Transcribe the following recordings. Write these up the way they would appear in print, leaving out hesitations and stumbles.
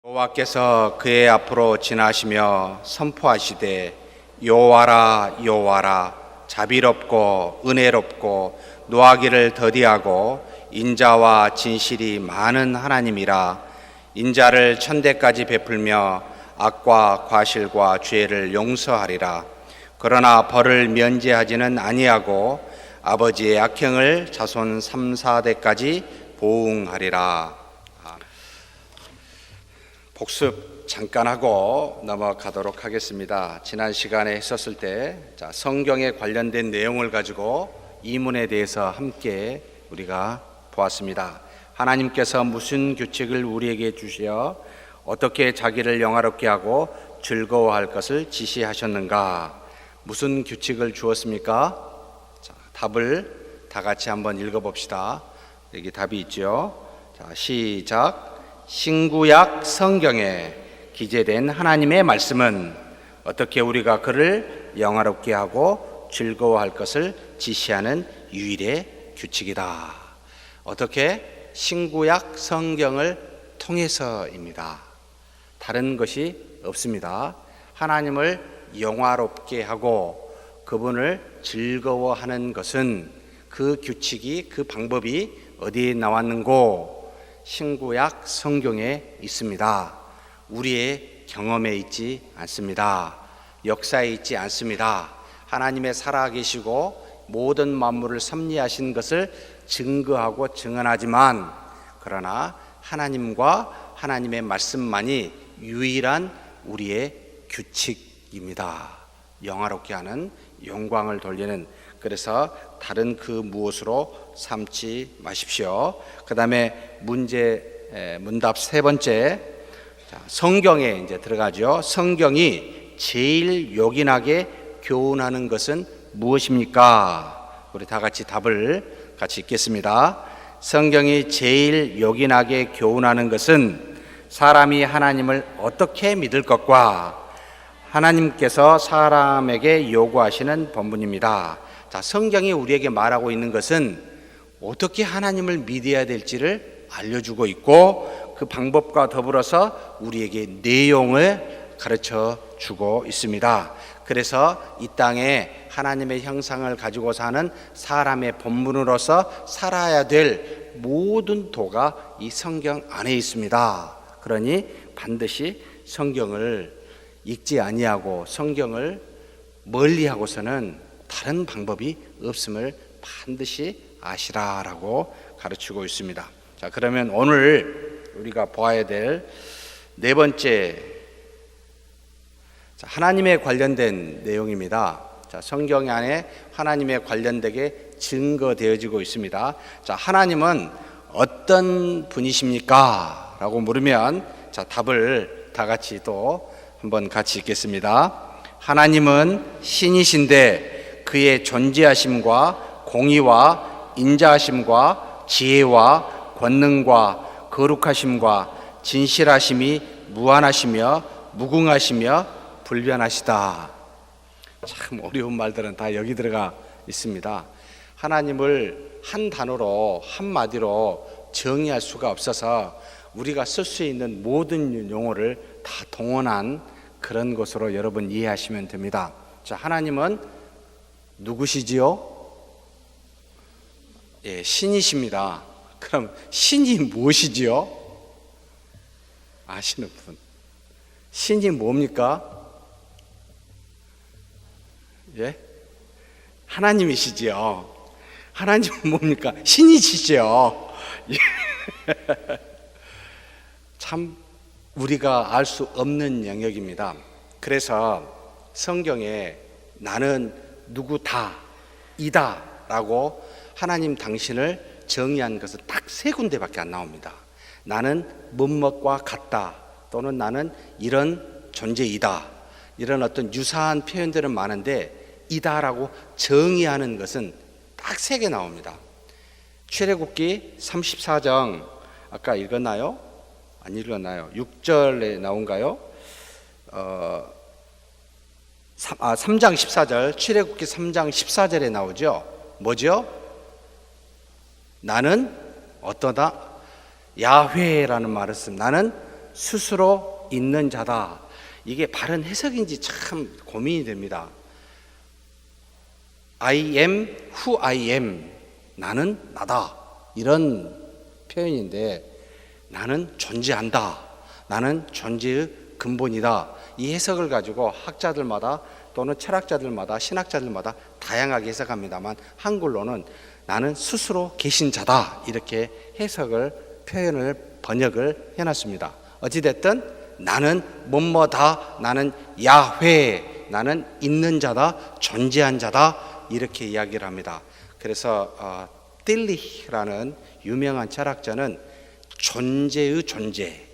여호와께서 그의 앞으로 지나시며 선포하시되 여호와라 여호와라 자비롭고 은혜롭고 노하기를 더디하고 인자와 진실이 많은 하나님이라. 인자를 천대까지 베풀며 악과 과실과 죄를 용서하리라. 그러나 벌을 면제하지는 아니하고 아버지의 악행을 자손 3, 4대까지 보응하리라. 복습 잠깐 하고 넘어가도록 하겠습니다. 지난 시간에 했었을 때 성경에 관련된 내용을 가지고 이문에 대해서 함께 우리가 보았습니다. 하나님께서 무슨 규칙을 우리에게 주시어 어떻게 자기를 영화롭게 하고 즐거워할 것을 지시하셨는가? 무슨 규칙을 주었습니까? 자, 답을 다 같이 한번 읽어봅시다. 여기 답이 있죠. 자, 시작. 신구약 성경에 기재된 하나님의 말씀은 어떻게 우리가 그를 영화롭게 하고 즐거워할 것을 지시하는 유일의 규칙이다. 어떻게? 신구약 성경을 통해서입니다. 다른 것이 없습니다. 하나님을 영화롭게 하고 그분을 즐거워하는 것은 그 규칙이, 그 방법이 어디에 나왔는고? 신구약 성경에 있습니다. 우리의 경험에 있지 않습니다. 역사에 있지 않습니다. 하나님의 살아계시고 모든 만물을 섭리하신 것을 증거하고 증언하지만, 그러나 하나님과 하나님의 말씀만이 유일한 우리의 규칙입니다. 영화롭게 하는, 영광을 돌리는. 그래서 다른 그 무엇으로 삼지 마십시오. 그 다음에 문답 세 번째. 성경에 이제 들어가죠. 성경이 제일 요긴하게 교훈하는 것은 무엇입니까? 우리 다 같이 답을 같이 읽겠습니다. 성경이 제일 요긴하게 교훈하는 것은 사람이 하나님을 어떻게 믿을 것과 하나님께서 사람에게 요구하시는 본분입니다. 자, 성경이 우리에게 말하고 있는 것은 어떻게 하나님을 믿어야 될지를 알려주고 있고, 그 방법과 더불어서 우리에게 내용을 가르쳐 주고 있습니다. 그래서 이 땅에 하나님의 형상을 가지고 사는 사람의 본분으로서 살아야 될 모든 도가 이 성경 안에 있습니다. 그러니 반드시 성경을 읽지 아니하고 성경을 멀리하고서는 다른 방법이 없음을 반드시 아시라라고 가르치고 있습니다. 자, 그러면 오늘 우리가 보아야 될 네 번째, 하나님에 관련된 내용입니다. 자, 성경 안에 하나님에 관련되게 증거되어지고 있습니다. 자, 하나님은 어떤 분이십니까? 라고 물으면, 자, 답을 다 같이 또 한번 같이 읽겠습니다. 하나님은 신이신데 그의 존재하심과 공의와 인자하심과 지혜와 권능과 거룩하심과 진실하심이 무한하시며 무궁하시며 불변하시다. 참 어려운 말들은 다 여기 들어가 있습니다. 하나님을 한 단어로, 한마디로 정의할 수가 없어서 우리가 쓸 수 있는 모든 용어를 다 동원한 그런 것으로 여러분 이해하시면 됩니다. 자, 하나님은 누구시지요? 예, 신이십니다. 그럼 신이 무엇이지요? 아시는 분. 신이 뭡니까? 예? 하나님이시지요. 하나님은 뭡니까? 신이시죠. 예. 참 우리가 알 수 없는 영역입니다. 그래서 성경에 나는 누구다, 이다 라고 하나님 당신을 정의한 것은 딱 세 군데밖에 안 나옵니다. 나는 뭐뭐과 같다, 또는 나는 이런 존재이다, 이런 어떤 유사한 표현들은 많은데 이다라고 정의하는 것은 딱 세 개 나옵니다. 출애굽기 34장 아까 읽었나요? 안 읽었나요? 6절에 나온가요? 3장 14절, 출애굽기 3장 14절에 나오죠. 뭐죠? 나는 어떠다? 야훼라는 말을 씁니다. 나는 스스로 있는 자다. 이게 바른 해석인지 참 고민이 됩니다. I am who I am. 나는 나다. 이런 표현인데, 나는 존재한다. 나는 존재의 근본이다. 이 해석을 가지고 학자들마다 또는 철학자들마다 신학자들마다 다양하게 해석합니다만, 한글로는 나는 스스로 계신 자다. 이렇게 해석을, 표현을, 번역을 해놨습니다. 어찌됐든 나는 뭐뭐다, 나는 야훼, 나는 있는 자다, 존재한 자다, 이렇게 이야기를 합니다. 그래서 틸리히라는 유명한 철학자는 존재의 존재,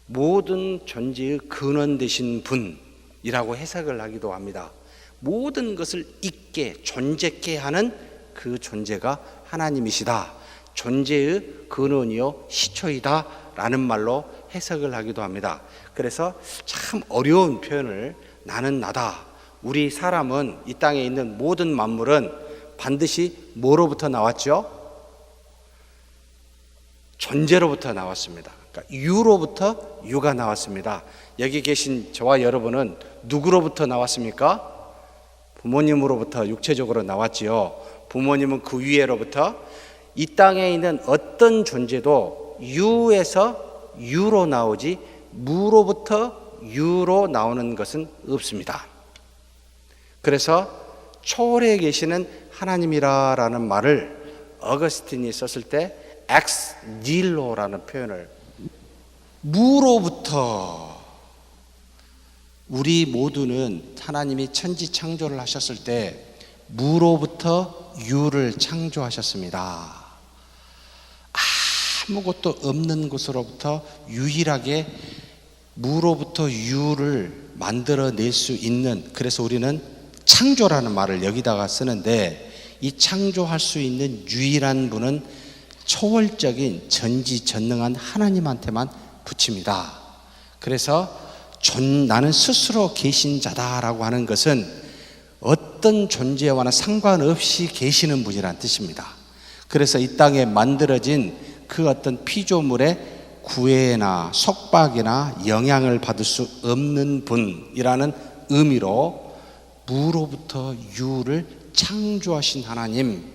모든 존재의 근원 되신 분이라고 해석을 하기도 합니다. 모든 것을 있게 존재케 하는 그 존재가 하나님이시다. 존재의 근원이요 시초이다 라는 말로 해석을 하기도 합니다. 그래서 참 어려운 표현을, 나는 나다. 우리 사람은, 이 땅에 있는 모든 만물은 반드시 뭐로부터 나왔죠? 존재로부터 나왔습니다. 그러니까 유로부터 유가 나왔습니다. 여기 계신 저와 여러분은 누구로부터 나왔습니까? 부모님으로부터 육체적으로 나왔지요. 부모님은 그 위에로부터. 이 땅에 있는 어떤 존재도 유에서 유로 나오지 무로부터 유로 나오는 것은 없습니다. 그래서 초월에 계시는 하나님이라는 말을 어거스틴이 썼을 때 엑스 닐로라는 표현을, 무로부터, 우리 모두는 하나님이 천지 창조를 하셨을 때 무로부터 유를 창조하셨습니다. 아무것도 없는 곳으로부터 유일하게 무로부터 유를 만들어낼 수 있는, 그래서 우리는 창조라는 말을 여기다가 쓰는데, 이 창조할 수 있는 유일한 분은 초월적인 전지전능한 하나님한테만 붙입니다. 그래서 나는 스스로 계신 자다라고 하는 것은 어떤 존재와는 상관없이 계시는 분이란 뜻입니다. 그래서 이 땅에 만들어진 그 어떤 피조물의 구애나 속박이나 영향을 받을 수 없는 분이라는 의미로 무로부터 유를 창조하신 하나님,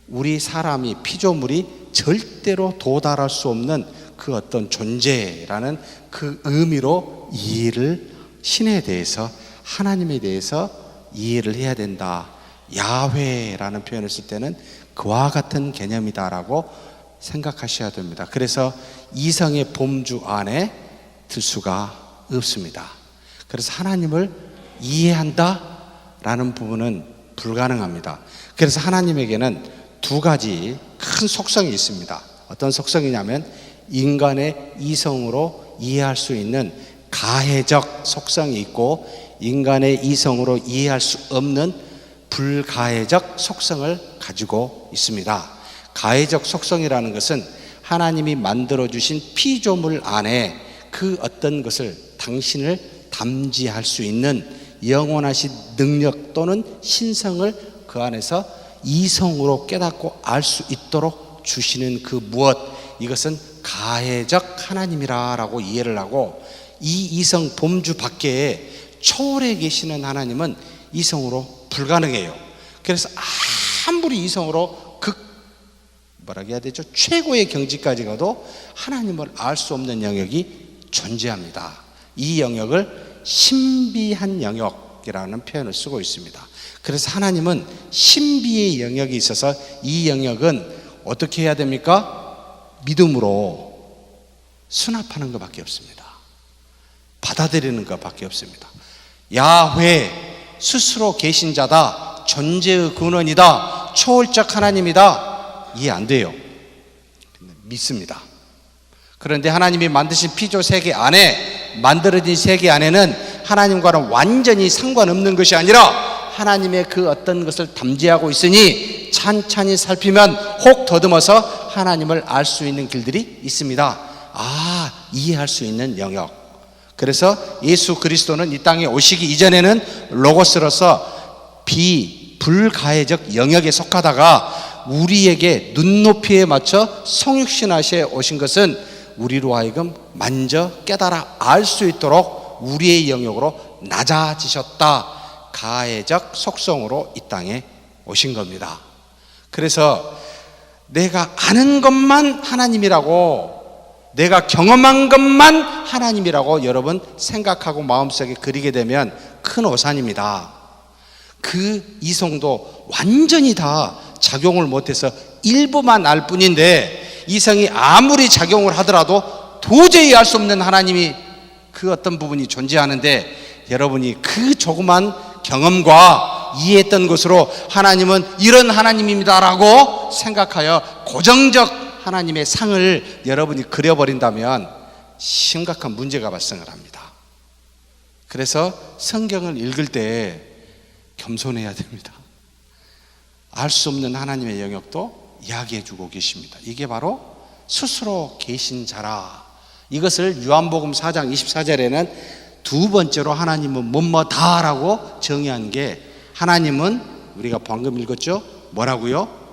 우리 사람이, 피조물이 절대로 도달할 수 없는 그 어떤 존재라는 그 의미로 이해를, 신에 대해서, 하나님에 대해서 이해를 해야 된다. 야훼라는 표현을 쓸 때는 그와 같은 개념이다라고 생각하셔야 됩니다. 그래서 이성의 범주 안에 들 수가 없습니다. 그래서 하나님을 이해한다라는 부분은 불가능합니다. 그래서 하나님에게는 두 가지 큰 속성이 있습니다. 어떤 속성이냐면, 인간의 이성으로 이해할 수 있는 가해적 속성이 있고, 인간의 이성으로 이해할 수 없는 불가해적 속성을 가지고 있습니다. 가해적 속성이라는 것은 하나님이 만들어주신 피조물 안에 그 어떤 것을, 당신을 담지할 수 있는 영원하신 능력 또는 신성을 그 안에서 이성으로 깨닫고 알 수 있도록 주시는 그 무엇, 이것은 가해적 하나님이라고 이해를 하고, 이 이성 범주 밖에 초월해 계시는 하나님은 이성으로 불가능해요. 그래서 아무리 이성으로 뭐라고 해야 되죠? 최고의 경지까지 가도 하나님을 알 수 없는 영역이 존재합니다. 이 영역을 신비한 영역이라는 표현을 쓰고 있습니다. 그래서 하나님은 신비의 영역이 있어서 이 영역은 어떻게 해야 됩니까? 믿음으로 수납하는 것밖에 없습니다. 받아들이는 것밖에 없습니다. 야훼, 스스로 계신 자다, 존재의 근원이다, 초월적 하나님이다, 이해 안 돼요. 믿습니다. 그런데 하나님이 만드신 피조 세계 안에, 만들어진 세계 안에는 하나님과는 완전히 상관없는 것이 아니라 하나님의 그 어떤 것을 담지하고 있으니 찬찬히 살피면 혹 더듬어서 하나님을 알 수 있는 길들이 있습니다. 이해할 수 있는 영역. 그래서 예수 그리스도는 이 땅에 오시기 이전에는 로고스로서 불가해적 영역에 속하다가 우리에게 눈높이에 맞춰 성육신하시에 오신 것은 우리로 하여금 만져 깨달아 알 수 있도록 우리의 영역으로 낮아지셨다. 가해적 속성으로 이 땅에 오신 겁니다. 그래서 내가 아는 것만 하나님이라고, 내가 경험한 것만 하나님이라고 여러분 생각하고 마음속에 그리게 되면 큰 오산입니다. 그 이성도 완전히 다 작용을 못해서 일부만 알 뿐인데, 이성이 아무리 작용을 하더라도 도저히 알 수 없는 하나님이 그 어떤 부분이 존재하는데, 여러분이 그 조그만 경험과 이해했던 것으로 하나님은 이런 하나님입니다라고 생각하여 고정적 하나님의 상을 여러분이 그려버린다면 심각한 문제가 발생을 합니다. 그래서 성경을 읽을 때 겸손해야 됩니다. 알 수 없는 하나님의 영역도 이야기해 주고 계십니다. 이게 바로 스스로 계신 자라. 이것을 요한복음 4장 24절에는 두 번째로 하나님은 뭐뭐다라고 정의한 게, 하나님은 우리가 방금 읽었죠? 뭐라고요?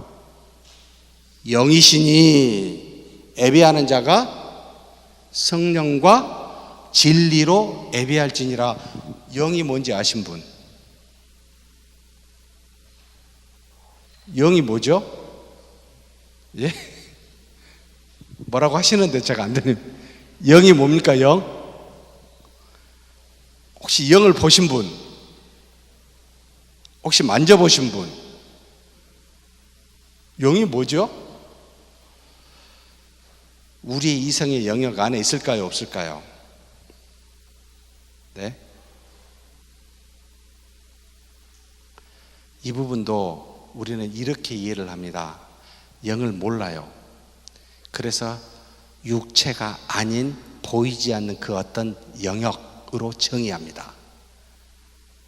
영이시니 예배하는 자가 성령과 진리로 예배할지니라. 영이 뭔지 아신 분? 영이 뭐죠? 예? 뭐라고 하시는데 제가 안 들리는. 영이 뭡니까? 영? 혹시 영을 보신 분? 혹시 만져보신 분? 영이 뭐죠? 우리의 이성의 영역 안에 있을까요? 없을까요? 네? 이 부분도 우리는 이렇게 이해를 합니다. 영을 몰라요. 그래서 육체가 아닌 보이지 않는 그 어떤 영역으로 정의합니다.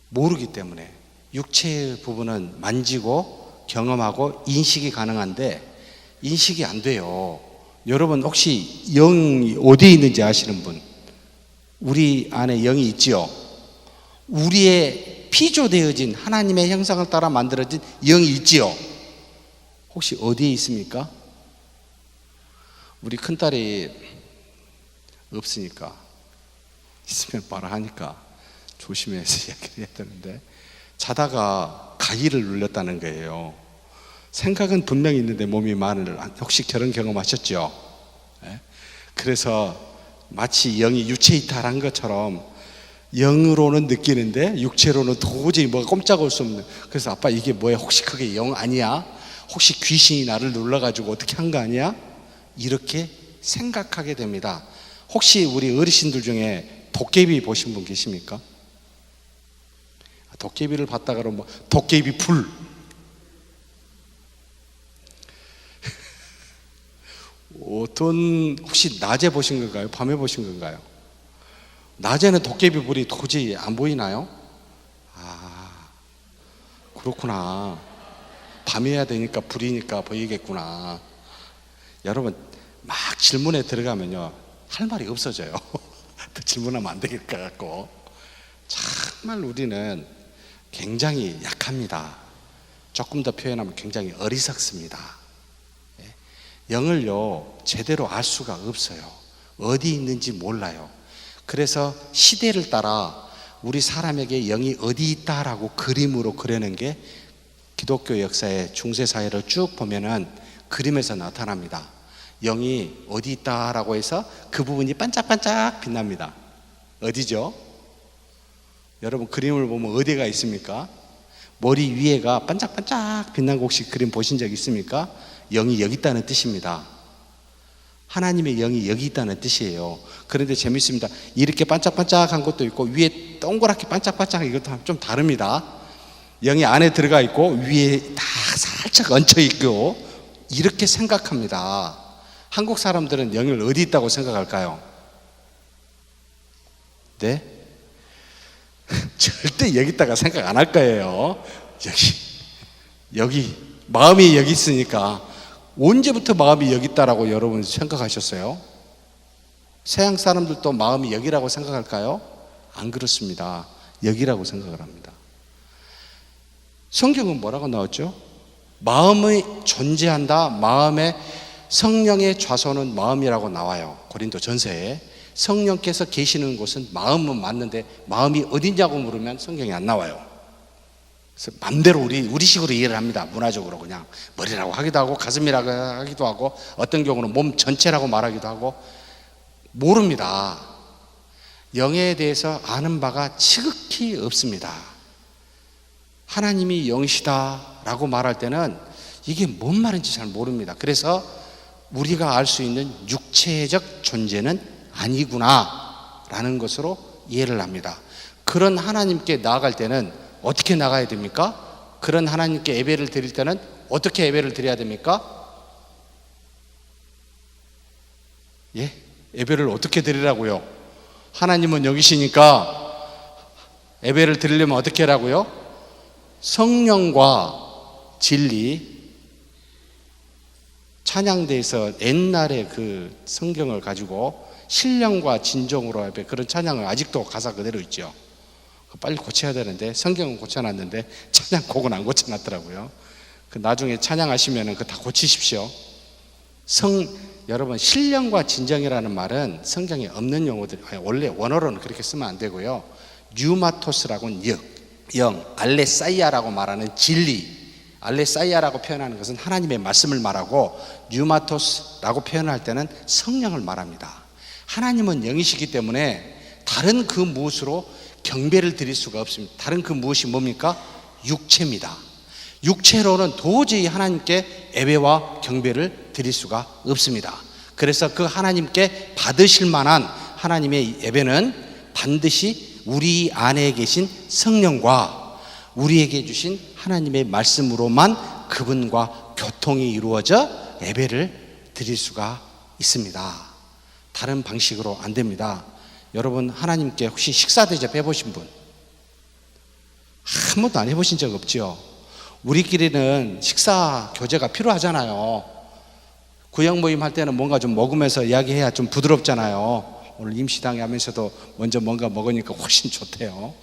모르기 때문에. 육체의 부분은 만지고 경험하고 인식이 가능한데 인식이 안 돼요. 여러분 혹시 영이 어디에 있는지 아시는 분? 우리 안에 영이 있지요. 우리의 피조되어진 하나님의 형상을 따라 만들어진 영이 있지요. 혹시 어디에 있습니까? 우리 큰딸이 없으니까, 있으면 바로 하니까 조심해서 이야기를 해야 되는데, 자다가 가위를 눌렸다는 거예요. 생각은 분명히 있는데 몸이 많을. 혹시 그런 경험하셨죠? 네? 그래서 마치 영이 유체이탈한 것처럼 영으로는 느끼는데 육체로는 도저히 뭐가 꼼짝할 수 없는. 그래서 아빠 이게 뭐야? 혹시 그게 영 아니야? 혹시 귀신이 나를 눌러가지고 어떻게 한 거 아니야? 이렇게 생각하게 됩니다. 혹시 우리 어르신들 중에 도깨비 보신 분 계십니까? 도깨비를 봤다 그러면 뭐 도깨비 불. 어떤, 혹시 낮에 보신 건가요? 밤에 보신 건가요? 낮에는 도깨비 불이 도저히 안 보이나요? 아, 그렇구나. 밤에 해야 되니까 불이니까 보이겠구나. 여러분 막 질문에 들어가면요 할 말이 없어져요. 더 질문하면 안 되겠 것 같고. 정말 우리는 굉장히 약합니다. 조금 더 표현하면 굉장히 어리석습니다. 영을요 제대로 알 수가 없어요. 어디 있는지 몰라요. 그래서 시대를 따라 우리 사람에게 영이 어디 있다라고 그림으로 그리는 게 기독교 역사의 중세사회를 쭉 보면은 그림에서 나타납니다. 영이 어디 있다라고 해서 그 부분이 반짝반짝 빛납니다. 어디죠? 여러분 그림을 보면 어디가 있습니까? 머리 위에가 반짝반짝 빛난 거 혹시 그림 보신 적 있습니까? 영이 여기 있다는 뜻입니다. 하나님의 영이 여기 있다는 뜻이에요. 그런데 재밌습니다. 이렇게 반짝반짝한 것도 있고 위에 동그랗게 반짝반짝한 이것도 좀 다릅니다. 영이 안에 들어가 있고 위에 다 살짝 얹혀 있고 이렇게 생각합니다. 한국 사람들은 영을 어디 있다고 생각할까요? 네? 절대 여기 있다가 생각 안 할 거예요. 여기 마음이 여기 있으니까. 언제부터 마음이 여기 있다라고 여러분 생각하셨어요? 서양 사람들도 마음이 여기라고 생각할까요? 안 그렇습니다. 여기라고 생각을 합니다. 성경은 뭐라고 나왔죠? 마음이 존재한다. 마음의 성령의 좌소는 마음이라고 나와요. 고린도 전서에. 성령께서 계시는 곳은 마음은 맞는데 마음이 어디냐고 물으면 성경이 안 나와요. 그래서 맘대로 우리식으로 이해를 합니다. 문화적으로 그냥 머리라고 하기도 하고 가슴이라고 하기도 하고 어떤 경우는 몸 전체라고 말하기도 하고 모릅니다. 영에 대해서 아는 바가 지극히 없습니다. 하나님이 영이시다라고 말할 때는 이게 뭔 말인지 잘 모릅니다. 그래서 우리가 알 수 있는 육체적 존재는 아니구나 라는 것으로 이해를 합니다. 그런 하나님께 나아갈 때는 어떻게 나가야 됩니까? 그런 하나님께 예배를 드릴 때는 어떻게 예배를 드려야 됩니까? 예? 예배를 어떻게 드리라고요? 하나님은 여기시니까 예배를 드리려면 어떻게 하라고요? 성령과 진리, 찬양대에서 옛날에 그 성경을 가지고 신령과 진정으로 예배, 그런 찬양을 아직도 가사 그대로 있죠. 빨리 고쳐야 되는데 성경은 고쳐놨는데 찬양곡은 안 고쳐놨더라고요. 그 나중에 찬양하시면 그 다 고치십시오. 여러분, 신령과 진정이라는 말은 성경에 없는 용어들, 원래 원어로는 그렇게 쓰면 안 되고요. 뉴마토스라고는 영, 알레사이아라고 말하는 진리, 알레사이아라고 표현하는 것은 하나님의 말씀을 말하고, 뉴마토스라고 표현할 때는 성령을 말합니다. 하나님은 영이시기 때문에 다른 그 무엇으로 경배를 드릴 수가 없습니다. 다른 그 무엇이 뭡니까? 육체입니다. 육체로는 도저히 하나님께 예배와 경배를 드릴 수가 없습니다. 그래서 그 하나님께 받으실 만한 하나님의 예배는 반드시 우리 안에 계신 성령과 우리에게 주신 하나님의 말씀으로만 그분과 교통이 이루어져 예배를 드릴 수가 있습니다. 다른 방식으로 안 됩니다. 여러분, 하나님께 혹시 식사 대접 해보신 분? 한 번도 안 해보신 적 없죠? 우리끼리는 식사 교제가 필요하잖아요. 구역 모임 할 때는 뭔가 좀 먹으면서 이야기해야 좀 부드럽잖아요. 오늘 임시당에 하면서도 먼저 뭔가 먹으니까 훨씬 좋대요.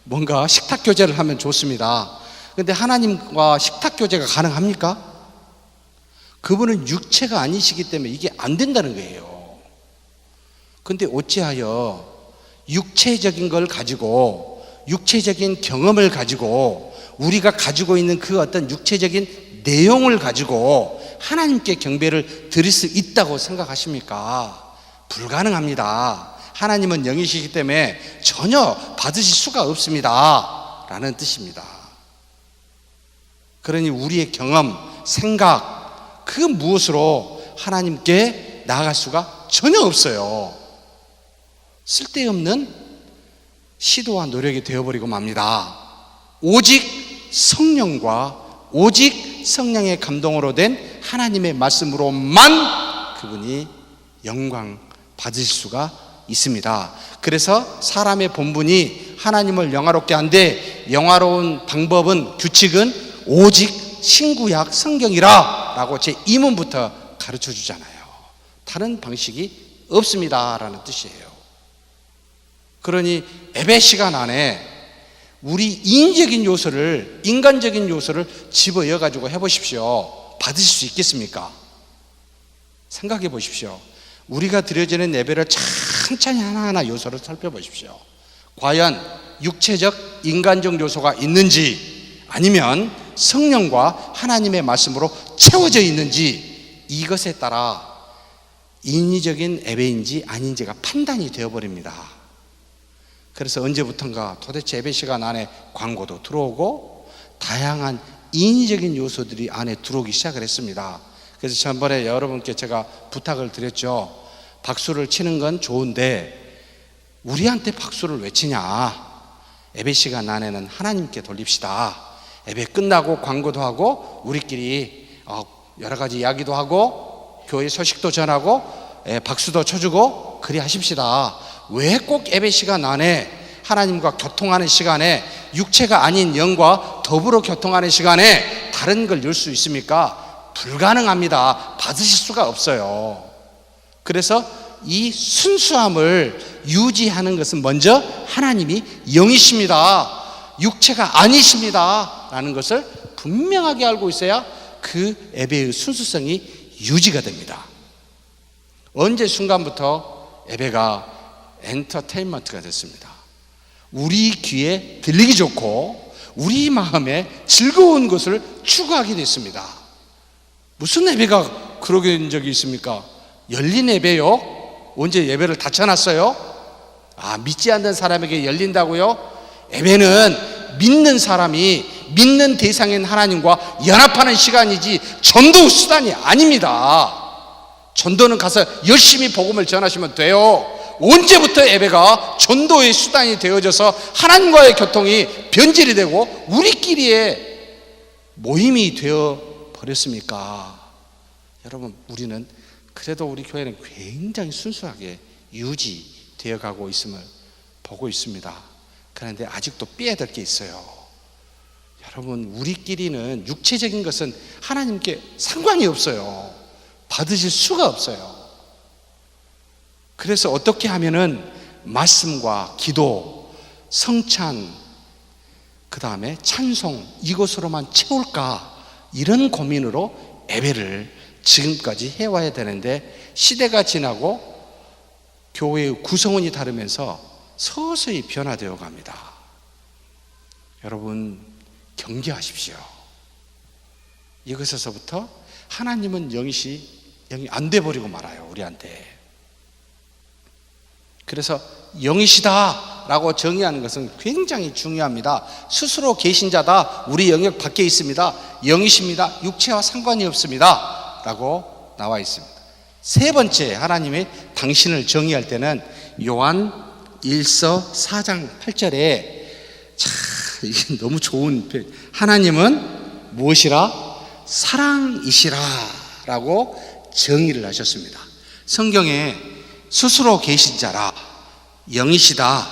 뭔가 식탁 교제를 하면 좋습니다. 그런데 하나님과 식탁 교제가 가능합니까? 그분은 육체가 아니시기 때문에 이게 안 된다는 거예요. 근데 어찌하여 육체적인 걸 가지고, 육체적인 경험을 가지고, 우리가 가지고 있는 그 어떤 육체적인 내용을 가지고 하나님께 경배를 드릴 수 있다고 생각하십니까? 불가능합니다. 하나님은 영이시기 때문에 전혀 받으실 수가 없습니다 라는 뜻입니다. 그러니 우리의 경험, 생각, 그 무엇으로 하나님께 나아갈 수가 전혀 없어요. 쓸데없는 시도와 노력이 되어버리고 맙니다. 오직 성령과 오직 성령의 감동으로 된 하나님의 말씀으로만 그분이 영광 받으실 수가 있습니다. 그래서 사람의 본분이 하나님을 영화롭게 한데, 영화로운 방법은, 규칙은 오직 신구약 성경이라 라고 제 이문부터 가르쳐 주잖아요. 다른 방식이 없습니다 라는 뜻이에요. 그러니 예배 시간 안에 우리 인적인 요소를, 인간적인 요소를 집어여 가지고 해보십시오. 받으실 수 있겠습니까? 생각해 보십시오. 우리가 드려지는 예배를 천천히 하나하나 요소를 살펴보십시오. 과연 육체적, 인간적 요소가 있는지, 아니면 성령과 하나님의 말씀으로 채워져 있는지, 이것에 따라 인위적인 예배인지 아닌지가 판단이 되어버립니다. 그래서 언제부턴가 도대체 예배 시간 안에 광고도 들어오고 다양한 인위적인 요소들이 안에 들어오기 시작을 했습니다. 그래서 전번에 여러분께 제가 부탁을 드렸죠. 박수를 치는 건 좋은데 우리한테 박수를 왜 치냐? 예배 시간 안에는 하나님께 돌립시다. 예배 끝나고 광고도 하고 우리끼리 여러 가지 이야기도 하고 교회 소식도 전하고 박수도 쳐주고 그리 하십시다. 왜 꼭 예배 시간 안에, 하나님과 교통하는 시간에, 육체가 아닌 영과 더불어 교통하는 시간에 다른 걸 열 수 있습니까? 불가능합니다. 받으실 수가 없어요. 그래서 이 순수함을 유지하는 것은 먼저 하나님이 영이십니다, 육체가 아니십니다 라는 것을 분명하게 알고 있어야 그 예배의 순수성이 유지가 됩니다. 언제 순간부터 예배가 엔터테인먼트가 됐습니다. 우리 귀에 들리기 좋고 우리 마음에 즐거운 것을 추구하게 됐습니다. 무슨 예배가 그러게 된 적이 있습니까? 열린 예배요? 언제 예배를 닫혀놨어요? 믿지 않는 사람에게 열린다고요? 예배는 믿는 사람이 믿는 대상인 하나님과 연합하는 시간이지 전도 수단이 아닙니다. 전도는 가서 열심히 복음을 전하시면 돼요. 언제부터 예배가 전도의 수단이 되어져서 하나님과의 교통이 변질이 되고 우리끼리의 모임이 되어 버렸습니까? 여러분, 우리는 그래도 우리 교회는 굉장히 순수하게 유지되어 가고 있음을 보고 있습니다. 그런데 아직도 빼야 될 게 있어요. 여러분, 우리끼리는 육체적인 것은 하나님께 상관이 없어요. 받으실 수가 없어요. 그래서 어떻게 하면은 말씀과 기도, 성찬, 그 다음에 찬송, 이것으로만 채울까, 이런 고민으로 예배를 지금까지 해와야 되는데, 시대가 지나고 교회의 구성원이 다르면서 서서히 변화되어 갑니다. 여러분, 경계하십시오. 이것에서부터 하나님은 영이 안 돼버리고 말아요, 우리한테. 그래서 영이시다 라고 정의하는 것은 굉장히 중요합니다. 스스로 계신 자다, 우리 영역 밖에 있습니다, 영이십니다, 육체와 상관이 없습니다 라고 나와 있습니다. 세 번째, 하나님이 당신을 정의할 때는 요한 1서 4장 8절에 이게 너무 좋은 표현. 하나님은 무엇이라? 사랑이시라 라고 정의를 하셨습니다. 성경에 스스로 계신 자라, 영이시다,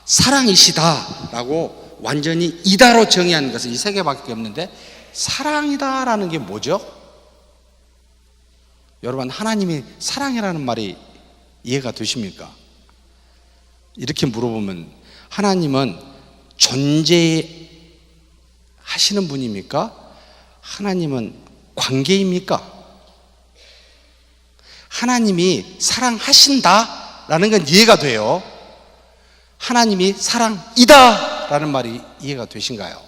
사랑이시다 라고 완전히 이다로 정의하는 것은 이 세 개밖에 없는데, 사랑이다 라는 게 뭐죠? 여러분, 하나님이 사랑이라는 말이 이해가 되십니까? 이렇게 물어보면, 하나님은 존재하시는 분입니까? 하나님은 관계입니까? 하나님이 사랑하신다 라는 건 이해가 돼요. 하나님이 사랑이다 라는 말이 이해가 되신가요?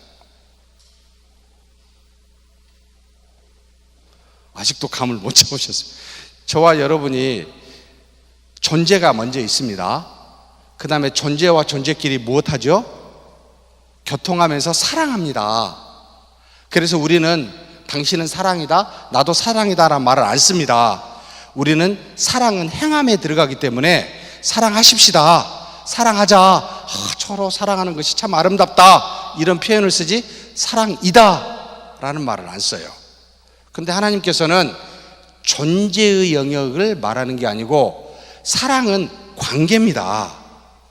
아직도 감을 못 잡으셨어요. 저와 여러분이 존재가 먼저 있습니다. 그 다음에 존재와 존재끼리 무엇하죠? 교통하면서 사랑합니다. 그래서 우리는 당신은 사랑이다, 나도 사랑이다 라는 말을 안 씁니다. 우리는 사랑은 행함에 들어가기 때문에 사랑하십시다, 사랑하자, 서로 사랑하는 것이 참 아름답다, 이런 표현을 쓰지 사랑이다 라는 말을 안 써요. 근데 하나님께서는 존재의 영역을 말하는 게 아니고 사랑은 관계입니다.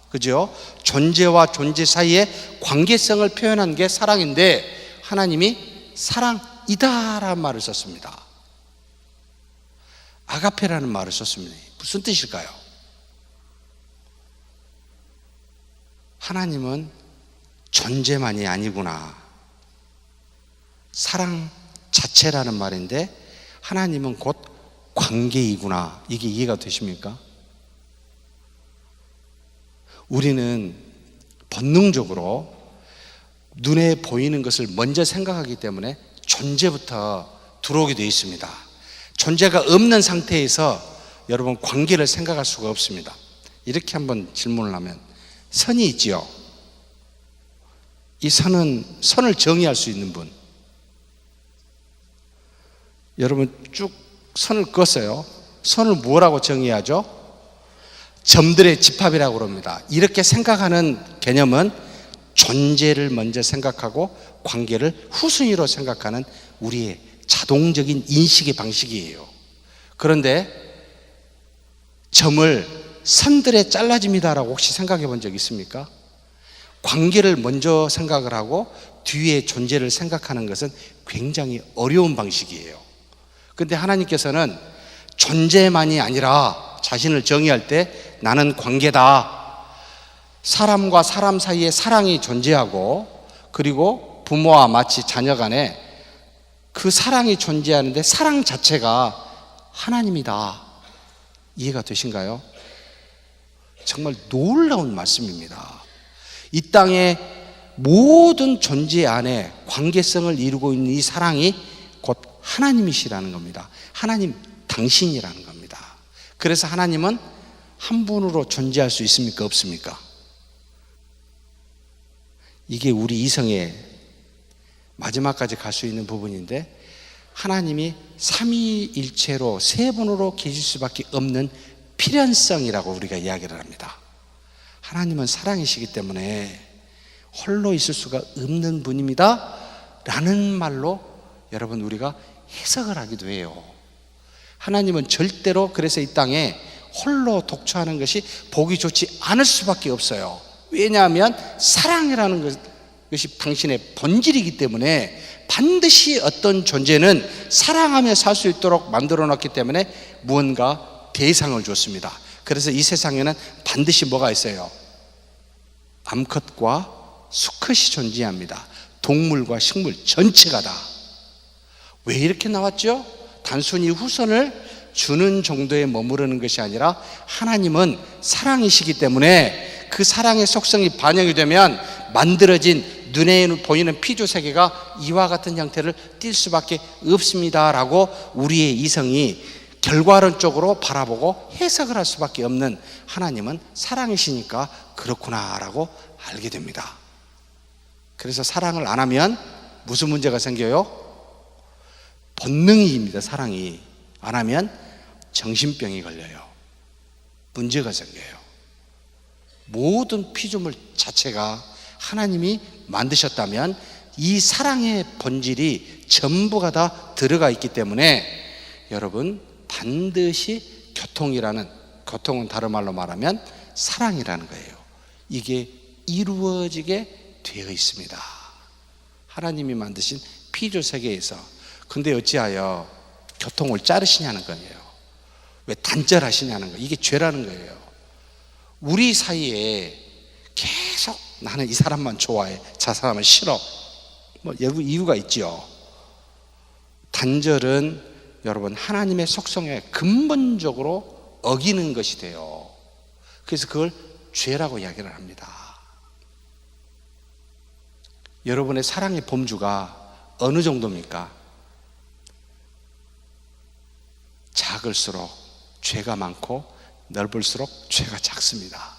그죠? 존재와 존재 사이의 관계성을 표현한 게 사랑인데, 하나님이 사랑이다 라는 말을 썼습니다. 아가페라는 말을 썼습니다. 무슨 뜻일까요? 하나님은 존재만이 아니구나, 사랑 자체라는 말인데 하나님은 곧 관계이구나, 이게 이해가 되십니까? 우리는 본능적으로 눈에 보이는 것을 먼저 생각하기 때문에 존재부터 들어오게 되어 있습니다. 존재가 없는 상태에서 여러분 관계를 생각할 수가 없습니다. 이렇게 한번 질문을 하면, 선이 있지요. 이 선을 정의할 수 있는 분, 여러분 쭉 선을 그었어요. 선을 뭐라고 정의하죠? 점들의 집합이라고 그럽니다. 이렇게 생각하는 개념은 존재를 먼저 생각하고 관계를 후순위로 생각하는 우리의 자동적인 인식의 방식이에요. 그런데 점을 선들에 잘라집니다라고 혹시 생각해 본 적 있습니까? 관계를 먼저 생각을 하고 뒤에 존재를 생각하는 것은 굉장히 어려운 방식이에요. 그런데 하나님께서는 존재만이 아니라 자신을 정의할 때 나는 관계다, 사람과 사람 사이에 사랑이 존재하고, 그리고 부모와 마치 자녀 간에 그 사랑이 존재하는데 사랑 자체가 하나님이다. 이해가 되신가요? 정말 놀라운 말씀입니다. 이 땅의 모든 존재 안에 관계성을 이루고 있는 이 사랑이 곧 하나님이시라는 겁니다. 하나님 당신이라는 겁니다. 그래서 하나님은 한 분으로 존재할 수 있습니까? 없습니까? 이게 우리 이성의 마지막까지 갈 수 있는 부분인데, 하나님이 삼위일체로 세 분으로 계실 수밖에 없는 필연성이라고 우리가 이야기를 합니다. 하나님은 사랑이시기 때문에 홀로 있을 수가 없는 분입니다 라는 말로 여러분 우리가 해석을 하기도 해요. 하나님은 절대로 그래서 이 땅에 홀로 독처하는 것이 보기 좋지 않을 수밖에 없어요. 왜냐하면 사랑이라는 것이 당신의 본질이기 때문에 반드시 어떤 존재는 사랑하며 살 수 있도록 만들어 놨기 때문에 무언가 대상을 줬습니다. 그래서 이 세상에는 반드시 뭐가 있어요? 암컷과 수컷이 존재합니다. 동물과 식물 전체가 다. 왜 이렇게 나왔죠? 단순히 후손을 주는 정도에 머무르는 것이 아니라 하나님은 사랑이시기 때문에 그 사랑의 속성이 반영이 되면 만들어진 눈에 보이는 피조세계가 이와 같은 형태를 띌 수밖에 없습니다라고 우리의 이성이 결과론적으로 바라보고 해석을 할 수밖에 없는 하나님은 사랑이시니까 그렇구나라고 알게 됩니다. 그래서 사랑을 안 하면 무슨 문제가 생겨요? 본능입니다. 사랑이 안 하면 정신병이 걸려요. 문제가 생겨요. 모든 피조물 자체가 하나님이 만드셨다면 이 사랑의 본질이 전부가 다 들어가 있기 때문에 여러분 반드시 교통은 다른 말로 말하면 사랑이라는 거예요. 이게 이루어지게 되어 있습니다. 하나님이 만드신 피조 세계에서. 근데 어찌하여 교통을 자르시냐는 거예요. 왜 단절하시냐는 거예요. 이게 죄라는 거예요. 우리 사이에 계속 나는 이 사람만 좋아해, 저 사람은 싫어, 뭐 이유가 있죠. 단절은 여러분 하나님의 속성에 근본적으로 어기는 것이 돼요. 그래서 그걸 죄라고 이야기를 합니다. 여러분의 사랑의 범주가 어느 정도입니까? 작을수록 죄가 많고 넓을수록 죄가 작습니다.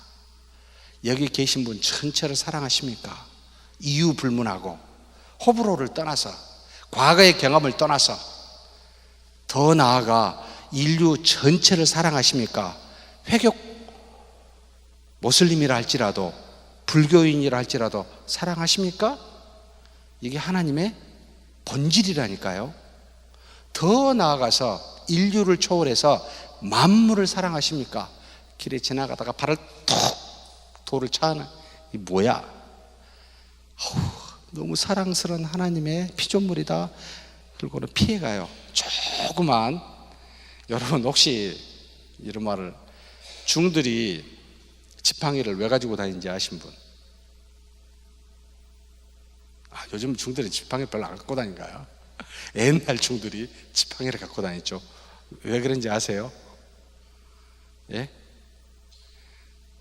여기 계신 분 전체를 사랑하십니까? 이유 불문하고 호불호를 떠나서 과거의 경험을 떠나서 더 나아가 인류 전체를 사랑하십니까? 회교 모슬림이라 할지라도 불교인이라 할지라도 사랑하십니까? 이게 하나님의 본질이라니까요. 더 나아가서 인류를 초월해서 만물을 사랑하십니까? 길에 지나가다가 발을 톡 돌을 차는 이 뭐야? 너무 사랑스러운 하나님의 피조물이다. 그리고는 피해가요. 조그만, 여러분 혹시 이런 말을, 중들이 지팡이를 왜 가지고 다니는지 아신 분? 요즘 중들이 지팡이를 별로 안 갖고 다닌가요? 옛날 중들이 지팡이를 갖고 다녔죠. 왜 그런지 아세요? 예?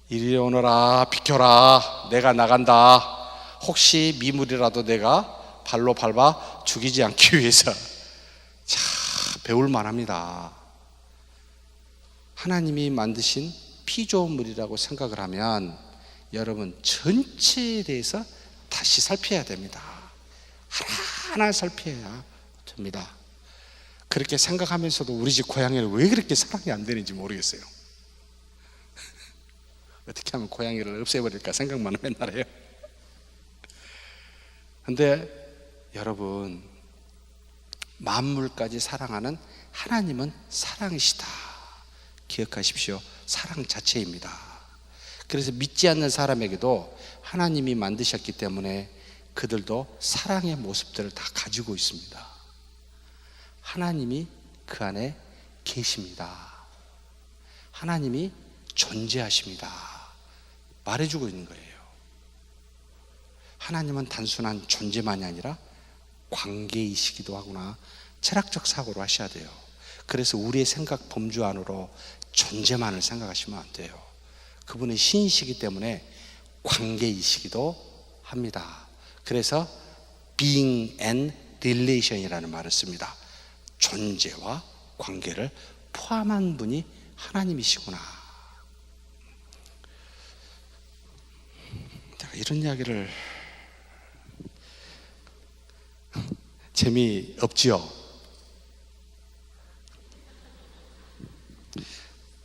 이리 오너라, 비켜라, 내가 나간다. 혹시 미물이라도 내가 발로 밟아 죽이지 않기 위해서. 자, 배울 만합니다. 하나님이 만드신 피조물이라고 생각을 하면 여러분 전체에 대해서 다시 살펴야 됩니다. 하나하나 살펴야 됩니다. 그렇게 생각하면서도 우리 집 고양이를 왜 그렇게 사랑이 안 되는지 모르겠어요. 어떻게 하면 고양이를 없애버릴까 생각만 맨날 해요. 근데 여러분, 만물까지 사랑하는 하나님은 사랑이시다. 기억하십시오. 사랑 자체입니다. 그래서 믿지 않는 사람에게도 하나님이 만드셨기 때문에 그들도 사랑의 모습들을 다 가지고 있습니다. 하나님이 그 안에 계십니다. 하나님이 존재하십니다. 말해주고 있는 거예요. 하나님은 단순한 존재만이 아니라 관계이시기도 하구나. 철학적 사고로 하셔야 돼요. 그래서 우리의 생각 범주 안으로 존재만을 생각하시면 안 돼요. 그분은 신이시기 때문에 관계이시기도 합니다. 그래서 being and relation이라는 말을 씁니다. 존재와 관계를 포함한 분이 하나님이시구나. 제가 이런 이야기를 재미없지요?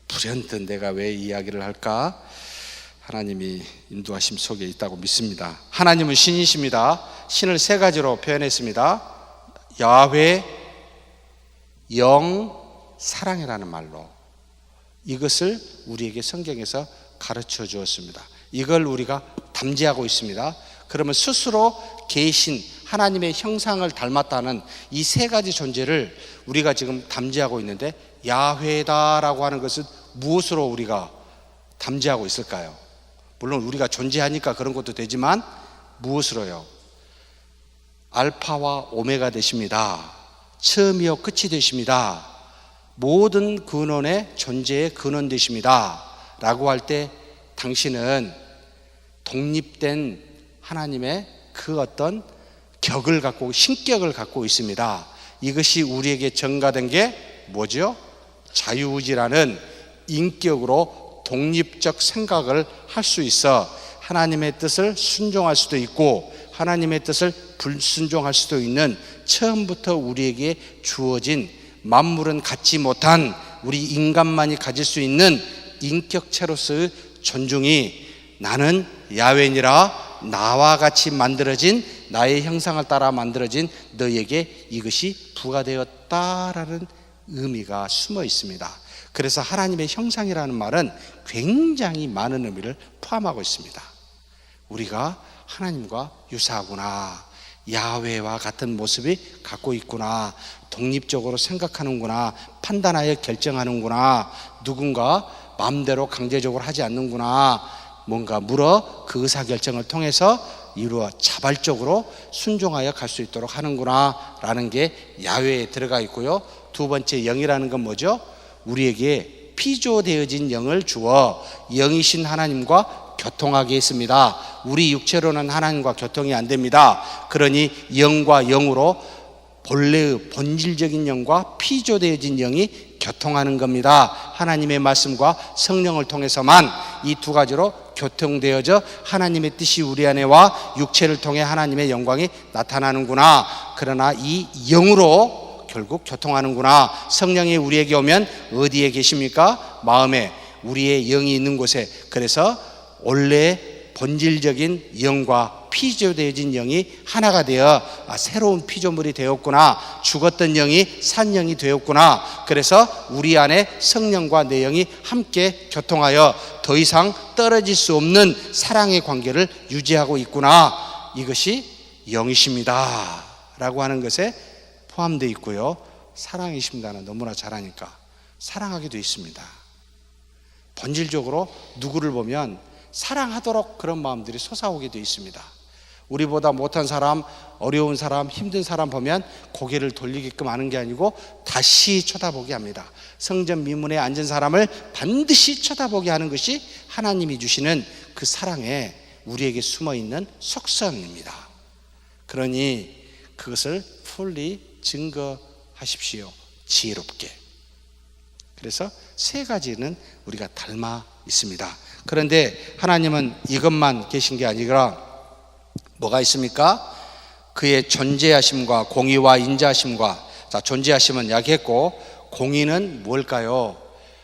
불현듯 내가 왜 이 이야기를 할까? 하나님이 인도하심 속에 있다고 믿습니다. 하나님은 신이십니다. 신을 세 가지로 표현했습니다. 야훼, 영, 사랑이라는 말로 이것을 우리에게 성경에서 가르쳐 주었습니다. 이걸 우리가 담지하고 있습니다. 그러면 스스로 계신 하나님의 형상을 닮았다는 이 세 가지 존재를 우리가 지금 담지하고 있는데, 야훼다라고 하는 것은 무엇으로 우리가 담지하고 있을까요? 물론 우리가 존재하니까 그런 것도 되지만 무엇으로요? 알파와 오메가 되십니다. 처음이요 끝이 되십니다. 모든 근원의 존재의 근원 되십니다 라고 할 때 당신은 독립된 하나님의 그 어떤 격을 갖고, 신격을 갖고 있습니다. 이것이 우리에게 전가된 게 뭐죠? 자유의지라는 인격으로 독립적 생각을 할 수 있어 하나님의 뜻을 순종할 수도 있고 하나님의 뜻을 불순종할 수도 있는, 처음부터 우리에게 주어진 만물은 갖지 못한 우리 인간만이 가질 수 있는 인격체로서의 존중이, 나는 야훼니라, 나와 같이 만들어진, 나의 형상을 따라 만들어진 너에게 이것이 부과되었다라는 의미가 숨어 있습니다. 그래서 하나님의 형상이라는 말은 굉장히 많은 의미를 포함하고 있습니다. 우리가 하나님과 유사하구나, 야훼와 같은 모습이 갖고 있구나, 독립적으로 생각하는구나, 판단하여 결정하는구나, 누군가 마음대로 강제적으로 하지 않는구나, 뭔가 물어 그 의사결정을 통해서 이루어 자발적으로 순종하여 갈 수 있도록 하는구나 라는 게 야훼에 들어가 있고요. 두 번째, 영이라는 건 뭐죠? 우리에게 피조되어진 영을 주어 영이신 하나님과 교통하게 했습니다. 우리 육체로는 하나님과 교통이 안 됩니다. 그러니 영과 영으로 본래의 본질적인 영과 피조되어진 영이 교통하는 겁니다. 하나님의 말씀과 성령을 통해서만 이 두 가지로 교통되어져 하나님의 뜻이 우리 안에와 육체를 통해 하나님의 영광이 나타나는구나. 그러나 이 영으로 결국 교통하는구나. 성령이 우리에게 오면 어디에 계십니까? 마음에, 우리의 영이 있는 곳에. 그래서 원래 본질적인 영과 피조되어진 영이 하나가 되어 새로운 피조물이 되었구나. 죽었던 영이 산 영이 되었구나. 그래서 우리 안에 성령과 내 영이 함께 교통하여 더 이상 떨어질 수 없는 사랑의 관계를 유지하고 있구나. 이것이 영이십니다 라고 하는 것에 포함되어 있고요. 사랑이십니다는 너무나 잘하니까 사랑하게 되어 있습니다. 본질적으로 누구를 보면 사랑하도록 그런 마음들이 솟아오게 되어 있습니다. 우리보다 못한 사람, 어려운 사람, 힘든 사람 보면 고개를 돌리게끔 하는 게 아니고 다시 쳐다보게 합니다. 성전 미문에 앉은 사람을 반드시 쳐다보게 하는 것이 하나님이 주시는 그 사랑에 우리에게 숨어있는 속성입니다. 그러니 그것을 풀리 증거하십시오. 지혜롭게. 그래서 세 가지는 우리가 닮아 있습니다. 그런데 하나님은 이것만 계신 게 아니라 뭐가 있습니까? 그의 존재하심과 공의와 인자하심과, 자, 존재하심은 이야기했고 공의는 뭘까요?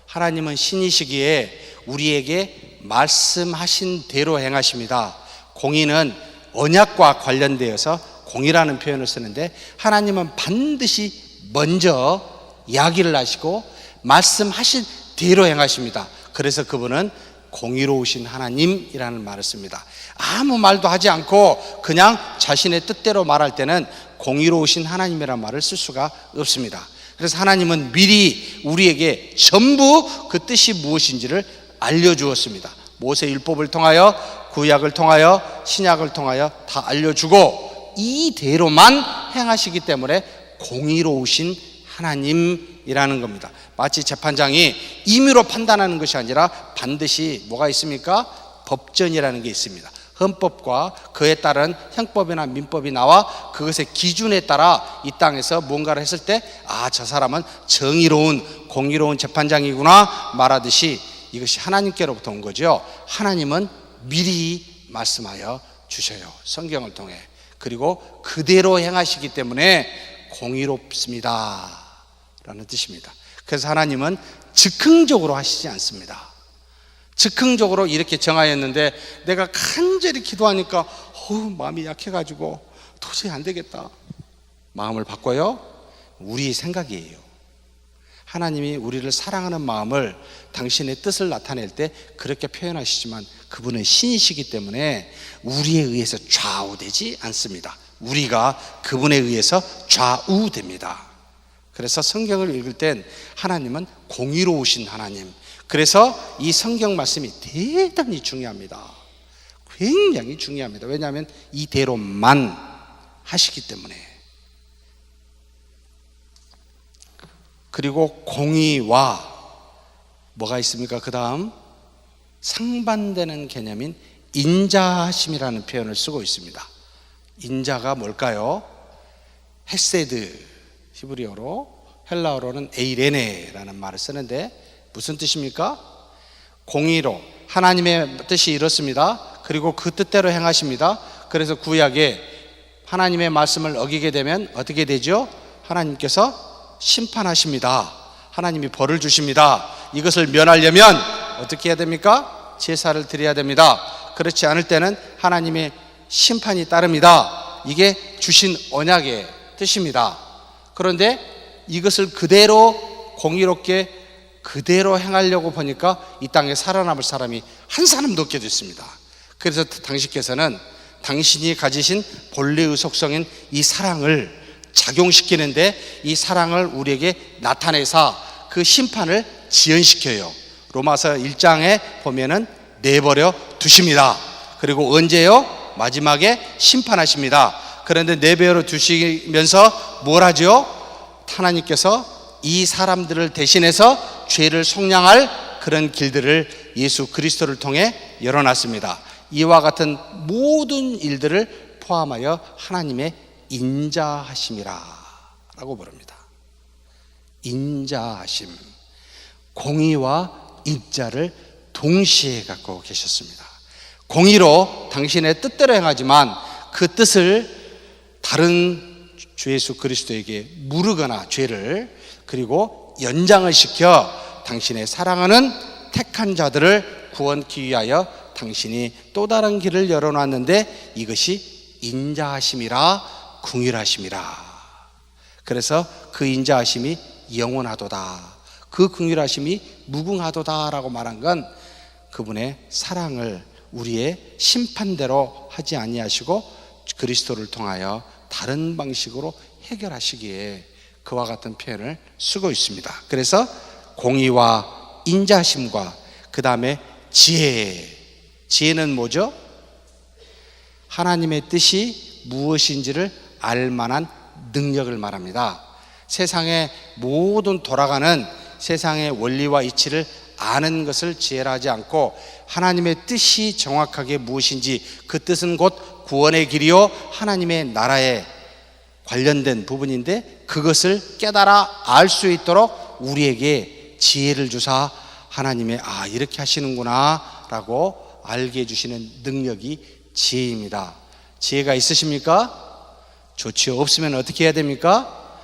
하나님은 신이시기에 우리에게 말씀하신 대로 행하십니다. 공의는 언약과 관련되어서 공의라는 표현을 쓰는데, 하나님은 반드시 먼저 이야기를 하시고 말씀하신 대로 행하십니다. 그래서 그분은 공의로우신 하나님이라는 말을 씁니다. 아무 말도 하지 않고 그냥 자신의 뜻대로 말할 때는 공의로우신 하나님이라는 말을 쓸 수가 없습니다. 그래서 하나님은 미리 우리에게 전부 그 뜻이 무엇인지를 알려주었습니다. 모세율법을 통하여, 구약을 통하여, 신약을 통하여 다 알려주고 이대로만 행하시기 때문에 공의로우신 하나님이라는 공의라는 겁니다. 마치 재판장이 임의로 판단하는 것이 아니라 반드시 뭐가 있습니까? 법전이라는 게 있습니다. 헌법과 그에 따른 형법이나 민법이 나와 그것의 기준에 따라 이 땅에서 뭔가를 했을 때 저 사람은 정의로운 공의로운 재판장이구나 말하듯이 이것이 하나님께로부터 온 거죠. 하나님은 미리 말씀하여 주셔요, 성경을 통해. 그리고 그대로 행하시기 때문에 공의롭습니다 라는 뜻입니다. 그래서 하나님은 즉흥적으로 하시지 않습니다. 즉흥적으로 이렇게 정하였는데 내가 간절히 기도하니까 마음이 약해가지고 도저히 안 되겠다, 마음을 바꿔요? 우리 생각이에요. 하나님이 우리를 사랑하는 마음을 당신의 뜻을 나타낼 때 그렇게 표현하시지만 그분은 신이시기 때문에 우리에 의해서 좌우되지 않습니다. 우리가 그분에 의해서 좌우됩니다. 그래서 성경을 읽을 땐 하나님은 공의로우신 하나님, 그래서 이 성경 말씀이 대단히 중요합니다. 굉장히 중요합니다. 왜냐하면 이대로만 하시기 때문에. 그리고 공의와 뭐가 있습니까? 그 다음 상반되는 개념인 인자하심이라는 표현을 쓰고 있습니다. 인자가 뭘까요? 헤세드, 히브리어로, 헬라어로는 에이레네라는 말을 쓰는데 무슨 뜻입니까? 공의로, 하나님의 뜻이 이렇습니다. 그리고 그 뜻대로 행하십니다. 그래서 구약에 하나님의 말씀을 어기게 되면 어떻게 되죠? 하나님께서 심판하십니다. 하나님이 벌을 주십니다. 이것을 면하려면 어떻게 해야 됩니까? 제사를 드려야 됩니다. 그렇지 않을 때는 하나님의 심판이 따릅니다. 이게 주신 언약의 뜻입니다. 그런데 이것을 그대로 공의롭게 그대로 행하려고 보니까 이 땅에 살아남을 사람이 한 사람도 없게 됐습니다. 그래서 당신께서는 당신이 가지신 본래의 속성인 이 사랑을 작용시키는데 이 사랑을 우리에게 나타내사 그 심판을 지연시켜요. 로마서 1장에 보면은 내버려 두십니다. 그리고 언제요? 마지막에 심판하십니다. 그런데 내버려 두시면서 뭘 하죠? 하나님께서 이 사람들을 대신해서 죄를 속량할 그런 길들을 예수 그리스도를 통해 열어놨습니다. 이와 같은 모든 일들을 포함하여 하나님의 인자하심이라 라고 부릅니다. 인자하심, 공의와 인자를 동시에 갖고 계셨습니다. 공의로 당신의 뜻대로 행하지만 그 뜻을 다른 주 예수 그리스도에게 물으거나 죄를, 그리고 연장을 시켜 당신의 사랑하는 택한 자들을 구원케 위하여 당신이 또 다른 길을 열어놨는데 이것이 인자하심이라 긍휼하심이라. 그래서 그 인자하심이 영원하도다, 그 긍휼하심이 무궁하도다라고 말한 건 그분의 사랑을 우리의 심판대로 하지 아니하시고 그리스도를 통하여 다른 방식으로 해결하시기에 그와 같은 표현을 쓰고 있습니다. 그래서 공의와 인자심과 그 다음에 지혜는 뭐죠? 하나님의 뜻이 무엇인지를 알만한 능력을 말합니다. 세상의 모든 돌아가는 세상의 원리와 이치를 아는 것을 지혜라 하지 않고 하나님의 뜻이 정확하게 무엇인지, 그 뜻은 곧 구원의 길이요 하나님의 나라에 관련된 부분인데 그것을 깨달아 알 수 있도록 우리에게 지혜를 주사 하나님의 이렇게 하시는구나 라고 알게 해주시는 능력이 지혜입니다. 지혜가 있으십니까? 좋지요. 없으면 어떻게 해야 됩니까?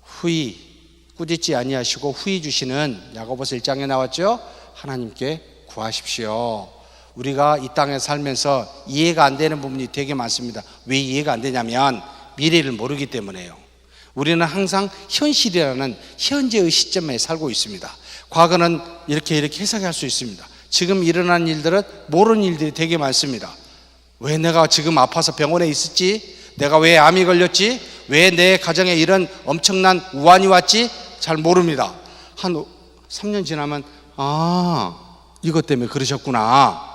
후히 꾸짖지 아니하시고 후히 주시는 야고보서 1장에 나왔죠. 하나님께 구하십시오. 우리가 이 땅에 살면서 이해가 안 되는 부분이 되게 많습니다. 왜 이해가 안 되냐면 미래를 모르기 때문에요. 우리는 항상 현실이라는 현재의 시점에 살고 있습니다. 과거는 이렇게 해석할 수 있습니다. 지금 일어난 일들은 모르는 일들이 되게 많습니다. 왜 내가 지금 아파서 병원에 있었지? 내가 왜 암이 걸렸지? 왜 내 가정에 이런 엄청난 우환이 왔지? 잘 모릅니다. 한 3년 지나면 이것 때문에 그러셨구나.